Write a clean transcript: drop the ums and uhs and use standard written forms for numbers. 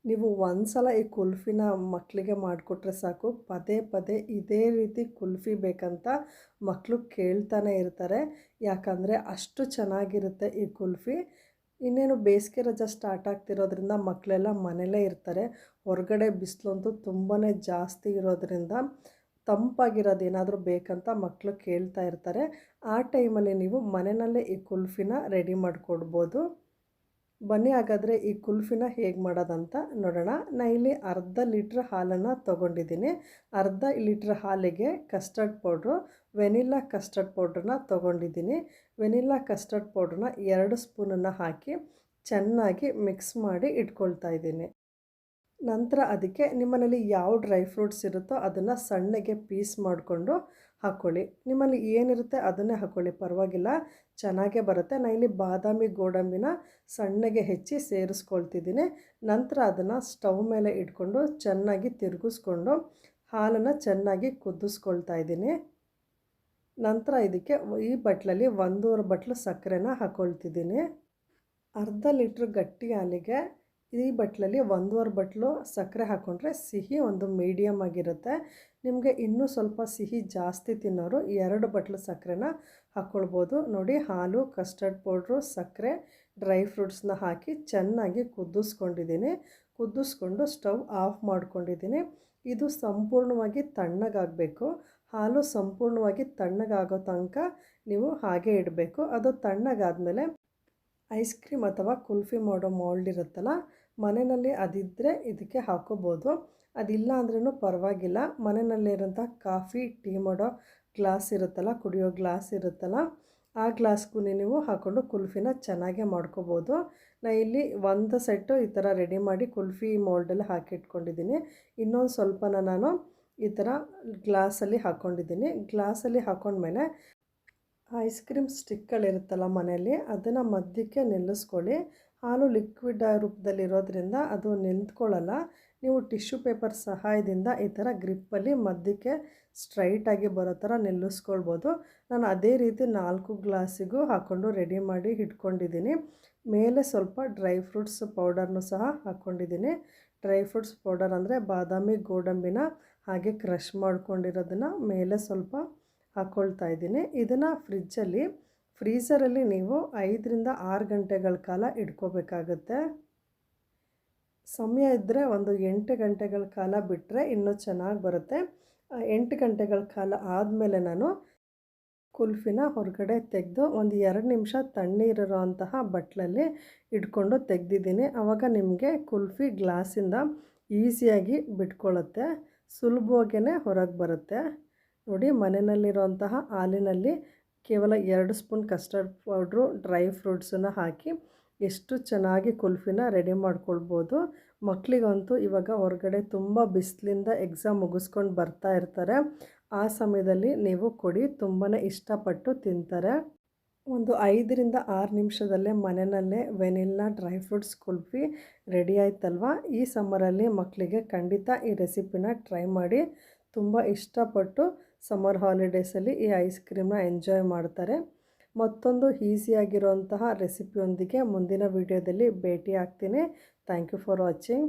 ನೀವು ಒಂದು ಸಲ ಈ ಕುಲ್ಫಿನ ಮಕ್ಕಳಿಗೆ ಮಾಡಿಕೊಟ್ರೆ ಸಾಕು, ಪದೇ ಪದೇ ಇದೇ ರೀತಿ ಕುಲ್ಫಿ ಬೇಕಂತ ಮಕ್ಕಳು ಕೇಳ್ತಾನೆ ಇರ್ತಾರೆ. ಯಾಕಂದರೆ ಅಷ್ಟು ಚೆನ್ನಾಗಿರುತ್ತೆ ಈ ಕುಲ್ಫಿ. ಇನ್ನೇನು ಬೇಸಿಗೆ ರಜೆ ಸ್ಟಾರ್ಟ್ ಆಗ್ತಿರೋದ್ರಿಂದ ಮಕ್ಕಳೆಲ್ಲ ಮನೇಲೇ ಇರ್ತಾರೆ. ಹೊರಗಡೆ ಬಿಸಿಲಂತೂ ತುಂಬಾ ಜಾಸ್ತಿ ಇರೋದ್ರಿಂದ ತಂಪಾಗಿರೋದು ಏನಾದರೂ ಬೇಕಂತ ಮಕ್ಕಳು ಕೇಳ್ತಾ ಇರ್ತಾರೆ. ಆ ಟೈಮಲ್ಲಿ ನೀವು ಮನೆಯಲ್ಲೇ ಈ ಕುಲ್ಫಿನ ರೆಡಿ ಮಾಡಿಕೊಡ್ಬೋದು. ಬನ್ನಿ ಹಾಗಾದರೆ ಈ ಕುಲ್ಫಿನ ಹೇಗೆ ಮಾಡೋದಂತ ನೋಡೋಣ. ನಾನು ಇಲ್ಲಿ ಅರ್ಧ ಲೀಟ್ರ್ ಹಾಲನ್ನು ತೊಗೊಂಡಿದ್ದೀನಿ. ಅರ್ಧ ಲೀಟ್ರ್ ಹಾಲಿಗೆ ಕಸ್ಟರ್ಡ್ ಪೌಡ್ರು, ವೆನಿಲ್ಲಾ ಕಸ್ಟರ್ಡ್ ಪೌಡ್ರನ್ನ ತೊಗೊಂಡಿದ್ದೀನಿ. ವೆನಿಲ್ಲಾ ಕಸ್ಟರ್ಡ್ ಪೌಡ್ರನ್ನ 2 ಸ್ಪೂನನ್ನು ಹಾಕಿ ಚೆನ್ನಾಗಿ ಮಿಕ್ಸ್ ಮಾಡಿ ಇಟ್ಕೊಳ್ತಾ ಇದ್ದೀನಿ. ನಂತರ ಅದಕ್ಕೆ ನಿಮ್ಮನೇಲಿ ಯಾವ ಡ್ರೈ ಫ್ರೂಟ್ಸ್ ಇರುತ್ತೋ ಅದನ್ನು ಸಣ್ಣಗೆ ಪೀಸ್ ಮಾಡಿಕೊಂಡು ಹಾಕ್ಕೊಳ್ಳಿ. ನಿಮ್ಮಲ್ಲಿ ಏನಿರುತ್ತೆ ಅದನ್ನೇ ಹಾಕ್ಕೊಳ್ಳಿ, ಪರವಾಗಿಲ್ಲ, ಚೆನ್ನಾಗೇ ಬರುತ್ತೆ. ನಾನು ಇಲ್ಲಿ ಬಾದಾಮಿ ಗೋಡಂಬಿನ ಸಣ್ಣಗೆ ಹೆಚ್ಚಿ ಸೇರಿಸ್ಕೊಳ್ತಿದ್ದೀನಿ. ನಂತರ ಅದನ್ನು ಸ್ಟವ್ ಮೇಲೆ ಇಟ್ಕೊಂಡು ಚೆನ್ನಾಗಿ ತಿರುಗಿಸ್ಕೊಂಡು ಹಾಲನ್ನು ಚೆನ್ನಾಗಿ ಕುದಿಸ್ಕೊಳ್ತಾ ಇದ್ದೀನಿ. ನಂತರ ಇದಕ್ಕೆ ಈ ಬಟ್ಲಲ್ಲಿ 1.5 ಬಟ್ಲು ಸಕ್ಕರೆನ ಹಾಕ್ಕೊಳ್ತಿದ್ದೀನಿ. ಅರ್ಧ ಲೀಟ್ರ್ ಗಟ್ಟಿ ಹಾಲಿಗೆ ಈ ಬಟ್ಲಲ್ಲಿ 1.5 ಬಟ್ಲು ಸಕ್ಕರೆ ಹಾಕ್ಕೊಂಡ್ರೆ ಸಿಹಿ ಒಂದು ಮೀಡಿಯಮ್ ಆಗಿರುತ್ತೆ. ನಿಮಗೆ ಇನ್ನೂ ಸ್ವಲ್ಪ ಸಿಹಿ ಜಾಸ್ತಿ ತಿನ್ನೋರು 2 ಬಟ್ಲು ಸಕ್ಕರೆನ ಹಾಕ್ಕೊಳ್ಬೋದು. ನೋಡಿ, ಹಾಲು, ಕಸ್ಟರ್ಡ್ ಪೌಡ್ರು, ಸಕ್ಕರೆ, ಡ್ರೈ ಫ್ರೂಟ್ಸ್ನ ಹಾಕಿ ಚೆನ್ನಾಗಿ ಕುದಿಸ್ಕೊಂಡಿದ್ದೀನಿ. ಕುದಿಸ್ಕೊಂಡು ಸ್ಟವ್ ಆಫ್ ಮಾಡ್ಕೊಂಡಿದ್ದೀನಿ. ಇದು ಸಂಪೂರ್ಣವಾಗಿ ತಣ್ಣಗಾಗಬೇಕು. ಹಾಲು ಸಂಪೂರ್ಣವಾಗಿ ತಣ್ಣಗಾಗೋ ತನಕ ನೀವು ಹಾಗೆ ಇಡಬೇಕು. ಅದು ತಣ್ಣಗಾದಮೇಲೆ ಐಸ್ ಕ್ರೀಮ್ ಅಥವಾ ಕುಲ್ಫಿ ಮಾಡೋ ಮೌಲ್ಡ್ ಇರುತ್ತಲ್ಲ, ಮನೆಯಲ್ಲಿ ಅದಿದ್ದರೆ ಇದಕ್ಕೆ ಹಾಕೋಬೋದು. ಅದಿಲ್ಲ ಅಂದ್ರೂ ಪರವಾಗಿಲ್ಲ. ಮನೆಯಲ್ಲಿರೋಂಥ ಕಾಫಿ, ಟೀ ಮಾಡೋ ಗ್ಲಾಸ್ ಇರುತ್ತಲ್ಲ, ಕುಡಿಯೋ ಗ್ಲಾಸ್ ಇರುತ್ತಲ್ಲ, ಆ ಗ್ಲಾಸ್ಗೂ ನೀವು ಹಾಕ್ಕೊಂಡು ಕುಲ್ಫಿನ ಚೆನ್ನಾಗೇ ಮಾಡ್ಕೋಬೋದು. ನಾನು ಇಲ್ಲಿ ಒಂದು ಸೆಟ್ಟು ಈ ಥರ ರೆಡಿ ಮಾಡಿ ಕುಲ್ಫಿ ಮೌಲ್ಡಲ್ಲಿ ಹಾಕಿಟ್ಕೊಂಡಿದ್ದೀನಿ. ಇನ್ನೊಂದು ಸ್ವಲ್ಪನ ನಾನು ಈ ಥರ ಗ್ಲಾಸಲ್ಲಿ ಹಾಕ್ಕೊಂಡಿದ್ದೀನಿ. ಗ್ಲಾಸಲ್ಲಿ ಹಾಕ್ಕೊಂಡ್ಮೇಲೆ ಐಸ್ ಕ್ರೀಮ್ ಸ್ಟಿಕ್ಗಳಿರುತ್ತಲ್ಲ ಮನೆಯಲ್ಲಿ, ಅದನ್ನು ಮಧ್ಯಕ್ಕೆ ನಿಲ್ಲಿಸ್ಕೊಳ್ಳಿ. ಹಾಲು ಲಿಕ್ವಿಡ್ ರೂಪದಲ್ಲಿರೋದ್ರಿಂದ ಅದು ನಿಂತ್ಕೊಳ್ಳಲ್ಲ. ನೀವು ಟಿಶ್ಯೂ ಪೇಪರ್ ಸಹಾಯದಿಂದ ಈ ಥರ ಗ್ರಿಪ್ಪಲ್ಲಿ ಮಧ್ಯಕ್ಕೆ ಸ್ಟ್ರೈಟಾಗಿ ಬರೋ ಥರ ನಿಲ್ಲಿಸ್ಕೊಳ್ಬೋದು. ನಾನು ಅದೇ ರೀತಿ 4 ಗ್ಲಾಸಿಗೂ ಹಾಕ್ಕೊಂಡು ರೆಡಿ ಮಾಡಿ ಇಟ್ಕೊಂಡಿದ್ದೀನಿ. ಮೇಲೆ ಸ್ವಲ್ಪ ಡ್ರೈ ಫ್ರೂಟ್ಸ್ ಪೌಡರ್ನೂ ಸಹ ಹಾಕ್ಕೊಂಡಿದ್ದೀನಿ. ಡ್ರೈ ಫ್ರೂಟ್ಸ್ ಪೌಡರ್ ಅಂದರೆ ಬಾದಾಮಿ ಗೋಡಂಬಿನ ಹಾಗೆ ಕ್ರಷ್ ಮಾಡ್ಕೊಂಡಿರೋದನ್ನು ಮೇಲೆ ಸ್ವಲ್ಪ ಹಾಕ್ಕೊಳ್ತಾ ಇದ್ದೀನಿ. ಇದನ್ನು ಫ್ರೀಝರಲ್ಲಿ ನೀವು 5ರಿಂದ 6 ಗಂಟೆಗಳ ಕಾಲ ಇಟ್ಕೋಬೇಕಾಗುತ್ತೆ. ಸಮಯ ಇದ್ದರೆ ಒಂದು 8 ಗಂಟೆಗಳ ಕಾಲ ಬಿಟ್ಟರೆ ಇನ್ನೂ ಚೆನ್ನಾಗಿ ಬರುತ್ತೆ. 8 ಗಂಟೆಗಳ ಕಾಲ ಆದಮೇಲೆ ನಾನು ಕುಲ್ಫಿನ ಹೊರಗಡೆ ತೆಗೆದು ಒಂದು 2 ನಿಮಿಷ ತಣ್ಣೀರಿರೋ ಅಂತಹ ಬಟ್ಲಲ್ಲಿ ಇಟ್ಕೊಂಡು ತೆಗೆದಿದ್ದೀನಿ. ಆವಾಗ ನಿಮಗೆ ಕುಲ್ಫಿ ಗ್ಲಾಸಿಂದ ಈಸಿಯಾಗಿ ಬಿಟ್ಕೊಳ್ಳುತ್ತೆ, ಸುಲಭವಾಗೇ ಹೊರಗೆ ಬರುತ್ತೆ. ನೋಡಿ, ಮನೆಯಲ್ಲಿರುವಂತಹ ಹಾಲಿನಲ್ಲಿ ಕೇವಲ 2 ಸ್ಪೂನ್ ಕಸ್ಟರ್ಡ್ ಪೌಡ್ರು, ಡ್ರೈ ಫ್ರೂಟ್ಸನ್ನು ಹಾಕಿ ಎಷ್ಟು ಚೆನ್ನಾಗಿ ಕುಲ್ಫಿನ ರೆಡಿ ಮಾಡ್ಕೊಳ್ಬೋದು. ಮಕ್ಕಳಿಗಂತೂ ಇವಾಗ ಹೊರಗಡೆ ತುಂಬ ಬಿಸಿಲಿಂದ ಎಕ್ಸಾಮ್ ಮುಗಿಸ್ಕೊಂಡು ಬರ್ತಾ ಇರ್ತಾರೆ. ಆ ಸಮಯದಲ್ಲಿ ನೀವು ಕೊಡಿ, ತುಂಬಾ ಇಷ್ಟಪಟ್ಟು ತಿಂತಾರೆ. ಒಂದು 5ರಿಂದ 6 ನಿಮಿಷದಲ್ಲೇ ಮನೆಯಲ್ಲೇ vanilla dry fruits kulfi ready ಆಯ್ತಲ್ವ. ಈ ಸಮ್ಮರಲ್ಲಿ ಮಕ್ಕಳಿಗೆ ಖಂಡಿತ ಈ ರೆಸಿಪಿನ ಟ್ರೈ ಮಾಡಿ. ತುಂಬ ಇಷ್ಟಪಟ್ಟು ಸಮ್ಮರ್ ಹಾಲಿಡೇಸಲ್ಲಿ ಈ ಐಸ್ ಕ್ರೀಮ್ನ ಎಂಜಾಯ್ ಮಾಡ್ತಾರೆ. ಮತ್ತೊಂದು ಈಸಿಯಾಗಿರುವಂತಹ ರೆಸಿಪಿಯೊಂದಿಗೆ ಮುಂದಿನ ವಿಡಿಯೋದಲ್ಲಿ ಭೇಟಿ ಆಗ್ತೀನಿ. Thank you for watching.